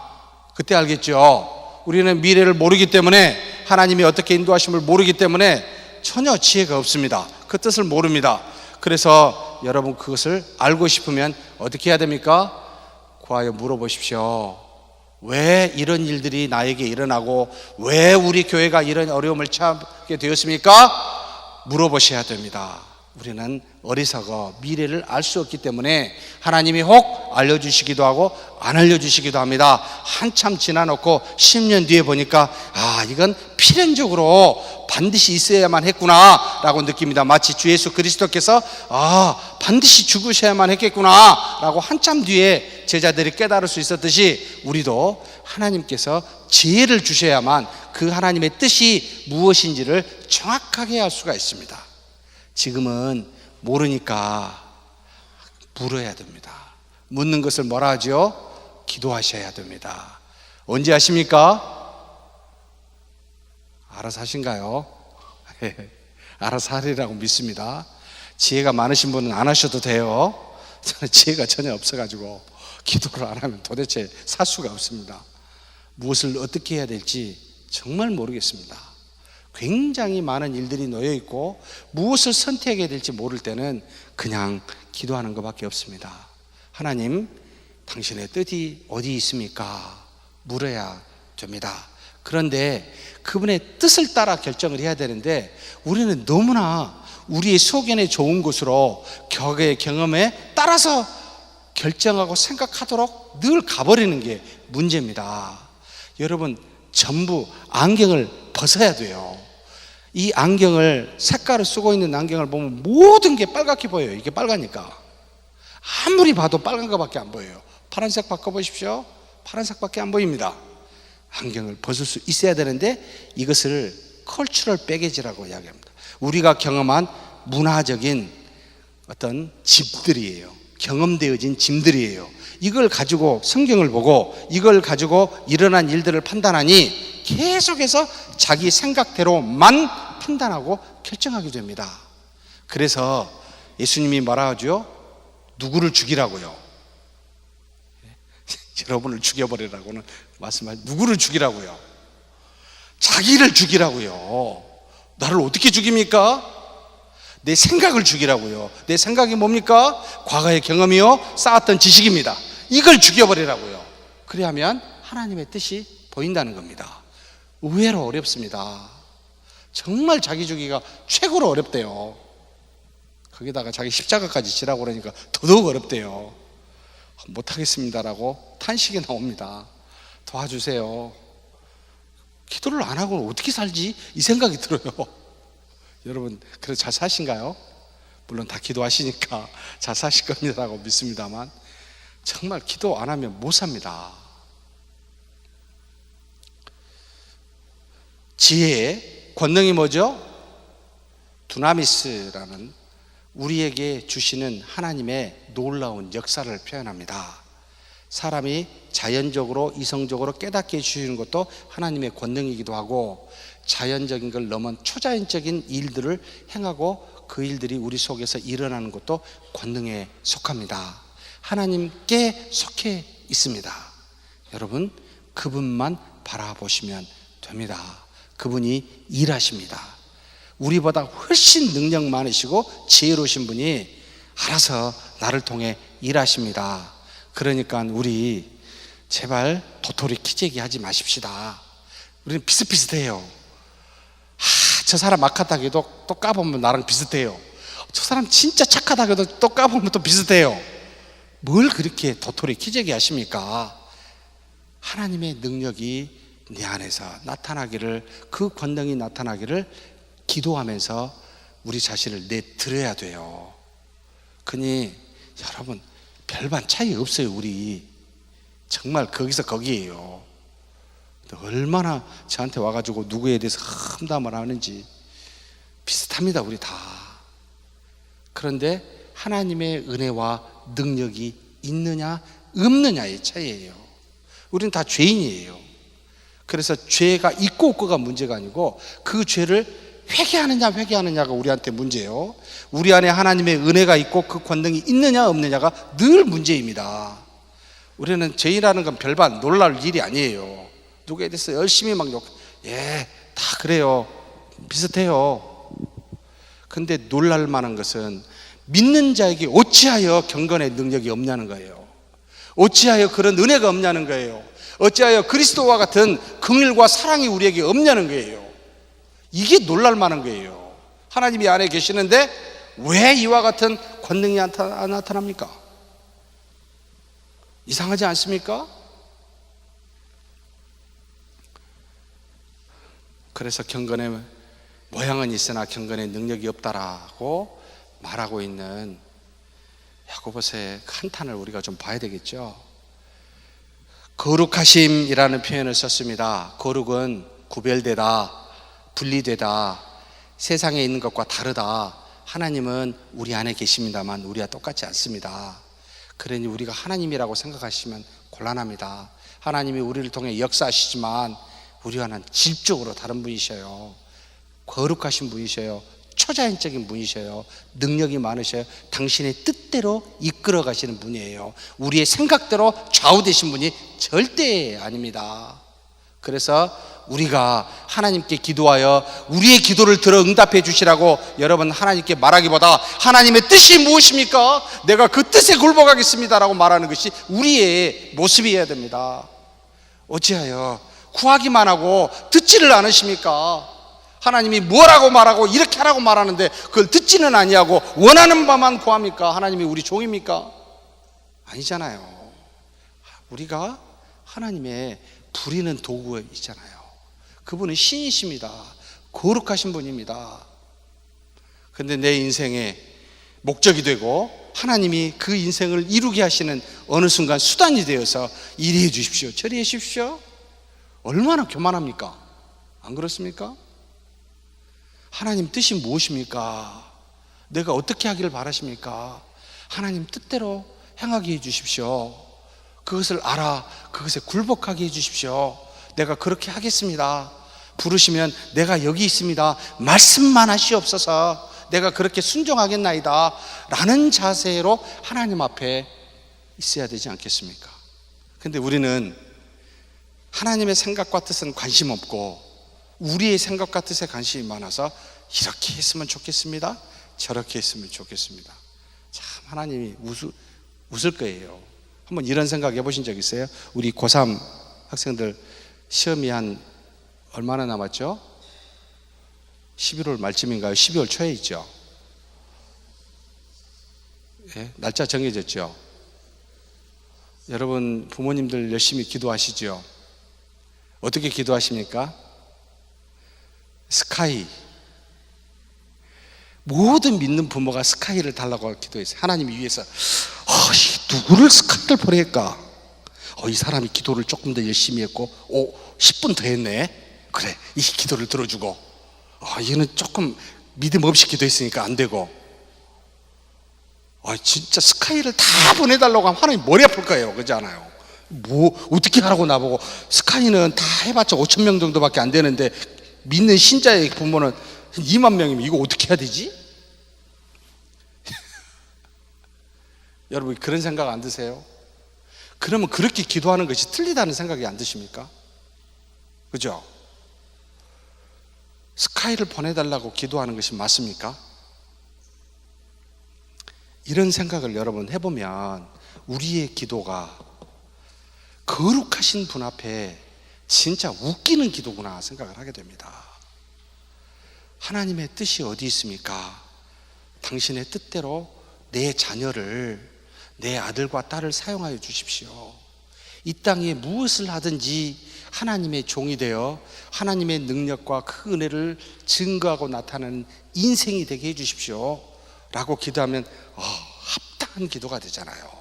그때 알겠죠. 우리는 미래를 모르기 때문에, 하나님이 어떻게 인도하심을 모르기 때문에 전혀 지혜가 없습니다. 그 뜻을 모릅니다. 그래서 여러분 그것을 알고 싶으면 어떻게 해야 됩니까? 구하여 물어보십시오. 왜 이런 일들이 나에게 일어나고 왜 우리 교회가 이런 어려움을 처하게 되었습니까? 물어보셔야 됩니다. 우리는 어리석어 미래를 알 수 없기 때문에 하나님이 혹 알려주시기도 하고 안 알려주시기도 합니다. 한참 지나놓고 10년 뒤에 보니까 이건 필연적으로 반드시 있어야만 했구나 라고 느낍니다. 마치 주 예수 그리스도께서 반드시 죽으셔야만 했겠구나 라고 한참 뒤에 제자들이 깨달을 수 있었듯이 우리도 하나님께서 지혜를 주셔야만 그 하나님의 뜻이 무엇인지를 정확하게 알 수가 있습니다. 지금은 모르니까 물어야 됩니다. 묻는 것을 뭐라 하죠? 기도하셔야 됩니다. 언제 하십니까? 알아서 하신가요? 알아서 하리라고 믿습니다. 지혜가 많으신 분은 안 하셔도 돼요. 저는 지혜가 전혀 없어가지고 기도를 안 하면 도대체 살 수가 없습니다. 무엇을 어떻게 해야 될지 정말 모르겠습니다. 굉장히 많은 일들이 놓여 있고 무엇을 선택해야 될지 모를 때는 그냥 기도하는 것밖에 없습니다. 하나님, 당신의 뜻이 어디 있습니까? 물어야 됩니다. 그런데 그분의 뜻을 따라 결정을 해야 되는데 우리는 너무나 우리의 소견에 좋은 것으로 격의 경험에 따라서 결정하고 생각하도록 늘 가버리는 게 문제입니다. 여러분, 전부 안경을 벗어야 돼요. 이 안경을, 색깔을 쓰고 있는 안경을 보면 모든 게 빨갛게 보여요. 이게 빨가니까 아무리 봐도 빨간 것밖에 안 보여요. 파란색 바꿔보십시오. 파란색밖에 안 보입니다. 안경을 벗을 수 있어야 되는데 이것을 컬처럴 백에지라고 이야기합니다. 우리가 경험한 문화적인 어떤 짐들이에요. 경험되어진 짐들이에요. 이걸 가지고 성경을 보고 이걸 가지고 일어난 일들을 판단하니 계속해서 자기 생각대로만 판단하고 결정하게 됩니다. 그래서 예수님이 뭐라 하죠? 누구를 죽이라고요? 여러분을 죽여버리라고는 말씀하시죠. 누구를 죽이라고요? 자기를 죽이라고요. 나를 어떻게 죽입니까? 내 생각을 죽이라고요. 내 생각이 뭡니까? 과거의 경험이요, 쌓았던 지식입니다. 이걸 죽여버리라고요. 그래야만 하나님의 뜻이 보인다는 겁니다. 의외로 어렵습니다. 정말 자기 주기가 최고로 어렵대요. 거기다가 자기 십자가까지 지라고 그러니까 더더욱 어렵대요. 못하겠습니다라고 탄식이 나옵니다. 도와주세요. 기도를 안 하고는 어떻게 살지? 이 생각이 들어요. 여러분, 그래서 잘 사신가요? 물론 다 기도하시니까 잘 사실 겁니다라고 믿습니다만 정말 기도 안 하면 못 삽니다. 지혜의 권능이 뭐죠? 두나미스라는 우리에게 주시는 하나님의 놀라운 역사를 표현합니다. 사람이 자연적으로 이성적으로 깨닫게 해주시는 것도 하나님의 권능이기도 하고 자연적인 걸 넘은 초자연적인 일들을 행하고 그 일들이 우리 속에서 일어나는 것도 권능에 속합니다. 하나님께 속해 있습니다. 여러분, 그분만 바라보시면 됩니다. 그분이 일하십니다. 우리보다 훨씬 능력 많으시고 지혜로우신 분이 알아서 나를 통해 일하십니다. 그러니까 우리 제발 도토리 키재기 하지 마십시다. 우리는 비슷비슷해요. 저 사람 악하다 해도 또 까보면 나랑 비슷해요. 저 사람 진짜 착하다 해도 또 까보면 또 비슷해요. 뭘 그렇게 도토리 키재기 하십니까? 하나님의 능력이 내 안에서 나타나기를, 그 권능이 나타나기를 기도하면서 우리 자신을 내드려야 돼요. 그니 여러분, 별반 차이 없어요. 우리 정말 거기서 거기에요. 얼마나 저한테 와가지고 누구에 대해서 험담을 하는지 비슷합니다. 우리 다. 그런데 하나님의 은혜와 능력이 있느냐 없느냐의 차이예요. 우리는 다 죄인이에요. 그래서 죄가 있고 없고가 문제가 아니고 그 죄를 회개하느냐가 우리한테 문제예요. 우리 안에 하나님의 은혜가 있고 그 권능이 있느냐 없느냐가 늘 문제입니다. 우리는 죄인이라는 건 별반 놀랄 일이 아니에요. 누구에 대해서 열심히 막 다 그래요. 비슷해요. 근데 놀랄 만한 것은 믿는 자에게 어찌하여 경건의 능력이 없냐는 거예요. 어찌하여 그런 은혜가 없냐는 거예요. 어찌하여 그리스도와 같은 긍휼과 사랑이 우리에게 없냐는 거예요. 이게 놀랄 만한 거예요. 하나님이 안에 계시는데 왜 이와 같은 권능이 안 나타납니까? 이상하지 않습니까? 그래서 경건의 모양은 있으나 경건의 능력이 없다라고 말하고 있는 야고보서의 한탄을 우리가 좀 봐야 되겠죠. 거룩하심이라는 표현을 썼습니다. 거룩은 구별되다, 분리되다, 세상에 있는 것과 다르다. 하나님은 우리 안에 계십니다만 우리와 똑같지 않습니다. 그러니 우리가 하나님이라고 생각하시면 곤란합니다. 하나님이 우리를 통해 역사하시지만 우리와는 질적으로 다른 분이셔요. 거룩하신 분이셔요. 초자연적인 분이셔요. 능력이 많으셔요. 당신의 뜻대로 이끌어 가시는 분이에요. 우리의 생각대로 좌우되신 분이 절대 아닙니다. 그래서 우리가 하나님께 기도하여 우리의 기도를 들어 응답해 주시라고 여러분 하나님께 말하기보다 하나님의 뜻이 무엇입니까? 내가 그 뜻에 굴복하겠습니다라고 말하는 것이 우리의 모습이어야 됩니다. 어찌하여 구하기만 하고 듣지를 않으십니까? 하나님이 뭐라고 말하고 이렇게 하라고 말하는데 그걸 듣지는 아니하고 원하는 바만 구합니까? 하나님이 우리 종입니까? 아니잖아요. 우리가 하나님의 부리는 도구이잖아요. 그분은 신이십니다. 거룩하신 분입니다. 그런데 내 인생의 목적이 되고 하나님이 그 인생을 이루게 하시는 어느 순간 수단이 되어서 이리해 주십시오, 저리해 주십시오. 얼마나 교만합니까? 안 그렇습니까? 하나님 뜻이 무엇입니까? 내가 어떻게 하기를 바라십니까? 하나님 뜻대로 행하게 해 주십시오. 그것을 알아 그것에 굴복하게 해 주십시오. 내가 그렇게 하겠습니다. 부르시면 내가 여기 있습니다. 말씀만 하시옵소서. 내가 그렇게 순종하겠나이다 라는 자세로 하나님 앞에 있어야 되지 않겠습니까? 근데 우리는 하나님의 생각과 뜻은 관심 없고 우리의 생각과 뜻에 관심이 많아서 이렇게 했으면 좋겠습니다, 저렇게 했으면 좋겠습니다. 참 하나님이 웃을 거예요. 한번 이런 생각 해보신 적 있어요? 우리 고3 학생들 시험이 한 얼마나 남았죠? 11월 말쯤인가요? 12월 초에 있죠? 예? 날짜 정해졌죠? 여러분 부모님들 열심히 기도하시죠? 어떻게 기도하십니까? 스카이. 모든 믿는 부모가 스카이를 달라고 기도했어요. 하나님이 위해서 누구를 스카이를 보낼까? 이 사람이 기도를 조금 더 열심히 했고 10분 더 했네. 그래, 이 기도를 들어주고 얘는 조금 믿음 없이 기도했으니까 안 되고 진짜 스카이를 다 보내달라고 하면 하나님 머리 아플 거예요. 그렇지 않아요? 어떻게 하라고 나보고. 스카이는 다 해봤자 5천 명 정도밖에 안 되는데 믿는 신자의 부모는 2만 명이면 이거 어떻게 해야 되지? 여러분 그런 생각 안 드세요? 그러면 그렇게 기도하는 것이 틀리다는 생각이 안 드십니까? 그죠? 스카이를 보내달라고 기도하는 것이 맞습니까? 이런 생각을 여러분 해보면 우리의 기도가 거룩하신 분 앞에 진짜 웃기는 기도구나 생각을 하게 됩니다. 하나님의 뜻이 어디 있습니까? 당신의 뜻대로 내 자녀를, 내 아들과 딸을 사용하여 주십시오. 이 땅에 무엇을 하든지 하나님의 종이 되어 하나님의 능력과 그 은혜를 증거하고 나타나는 인생이 되게 해 주십시오 라고 기도하면 합당한 기도가 되잖아요.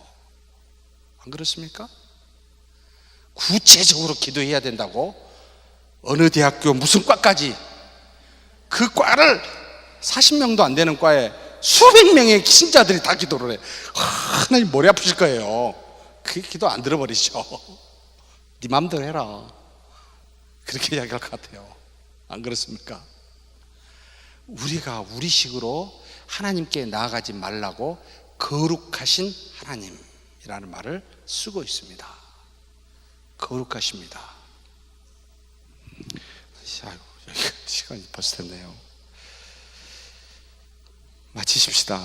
안 그렇습니까? 구체적으로 기도해야 된다고? 어느 대학교 무슨 과까지, 그 과를 40명도 안 되는 과에 수백 명의 신자들이 다 기도를 해. 하나님 머리 아프실 거예요. 그 기도 안 들어버리죠. 네 맘대로 해라, 그렇게 이야기할 것 같아요. 안 그렇습니까? 우리가 우리식으로 하나님께 나아가지 말라고 거룩하신 하나님이라는 말을 쓰고 있습니다. 거룩하십니다. 시간이 벌써 됐네요. 마치십시다.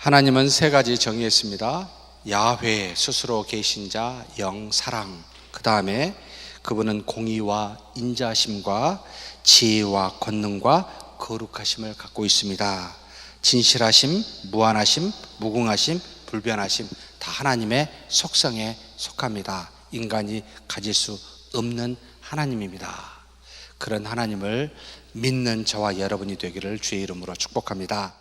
하나님은 세 가지 정의했습니다. 야훼, 스스로 계신 자, 영, 사랑. 그 다음에 그분은 공의와 인자심과 지혜와 권능과 거룩하심을 갖고 있습니다. 진실하심, 무한하심, 무궁하심, 불변하심 다 하나님의 속성에 속합니다. 인간이 가질 수 없는 하나님입니다. 그런 하나님을 믿는 저와 여러분이 되기를 주의 이름으로 축복합니다.